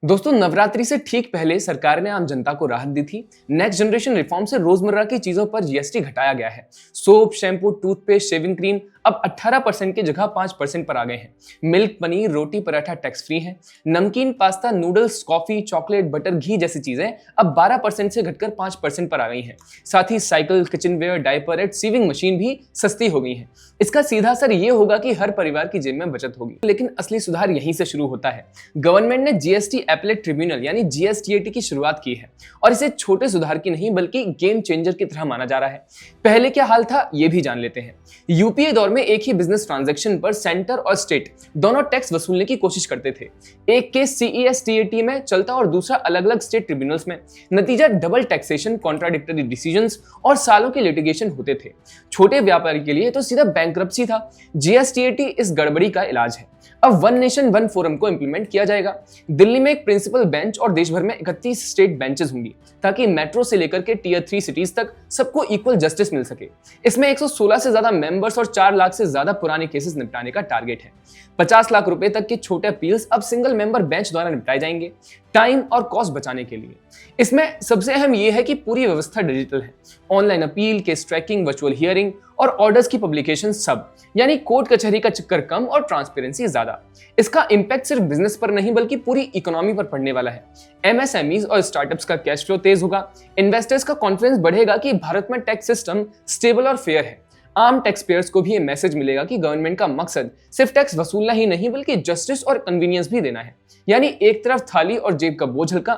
दोस्तों, नवरात्रि से ठीक पहले सरकार ने आम जनता को राहत दी थी। नेक्स्ट जनरेशन रिफॉर्म से रोजमर्रा की चीजों पर जीएसटी घटाया गया है। Soap, shampoo, toothpaste, shaving cream अब 18% की जगह 5% पर आ गए हैं। मिल्क, पनीर, रोटी, पराठा टैक्स फ्री है। नमकीन, pasta, noodles, coffee, chocolate, butter, घी जैसी चीजें अब 12% से घटकर 5% पर आ गई हैं। साथ ही cycle, kitchenware, diaper, sewing machine भी सस्ती हो गई है। इसका सीधा असर ये होगा कि हर परिवार की जेब में बचत होगी। लेकिन असली सुधार यहीं से शुरू होता है। गवर्नमेंट ने जीएसटी एपेलेट ट्रिब्यूनल यानी जीएसटीएटी की शुरुआत की है और इसे छोटे सुधार की नहीं बल्कि गेम चेंजर की तरह माना जा रहा है। पहले क्या हाल था ये भी जान लेते हैं। यूपीए दौर में एक ही बिजनेस ट्रांजैक्शन पर सेंटर और स्टेट दोनों टैक्स वसूलने की कोशिश करते थे। एक केस सीईएसटीएटी में चलता और दूसरा अलग अलग स्टेट ट्रिब्यूनल्स में। नतीजा डबल टैक्सेशन, कॉन्ट्राडिक्टरी डिसीजंस और सालों के लिटिगेशन होते थे। छोटे व्यापारी के लिए तो सीधा बैंकरप्सी था। जीएसटीएटी इस गड़बड़ी का इलाज है। अब वन नेशन वन फोरम को इंप्लीमेंट किया जाएगा। दिल्ली में एक प्रिंसिपल बेंच और देश भर में 31 स्टेट बेंचेस होंगी ताकि मेट्रो से लेकर के टियर 3 सिटीज तक सबको इक्वल जस्टिस मिल सके। इसमें 116 से ज्यादा मेंबर्स और 4 लाख से ज्यादा पुराने केसेस निपटाने का टारगेट है। 50 लाख रुपए तक के छोटे अपील्स अब सिंगल मेंबर बेंच द्वारा निपटाए जाएंगे, टाइम और कॉस्ट बचाने के लिए। इसमें सबसे अहम यह है कि पूरी व्यवस्था डिजिटल है। Online appeal, case tracking, virtual hearing और ऑर्डर्स की पब्लिकेशन सब, यानी कोर्ट कचहरी का चक्कर कम और ट्रांसपेरेंसी ज्यादा। इसका इंपैक्ट सिर्फ बिजनेस पर नहीं बल्कि पूरी इकोनॉमी पर पड़ने वाला है। एमएसएमईज और स्टार्टअप्स का कैश फ्लो तेज होगा। इन्वेस्टर्स का कॉन्फिडेंस बढ़ेगा कि भारत में टैक्स सिस्टम स्टेबल और फेयर है। आम टैक्स पेयर्स को भी ये मैसेज मिलेगा कि गवर्नमेंट का मकसद सिर्फ टैक्स वसूलना ही नहीं बल्कि जस्टिस और कन्वीनियंस भी देना है। यानी एक तरफ थाली और जेब का बोझ हल्का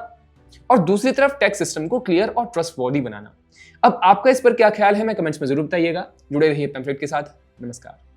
और दूसरी तरफ टैक्स सिस्टम को क्लियर और ट्रस्टवर्दी बनाना। अब आपका इस पर क्या ख्याल है, मैं कमेंट्स में जरूर बताइएगा। जुड़े रहिए पैम्फलेट के साथ। नमस्कार।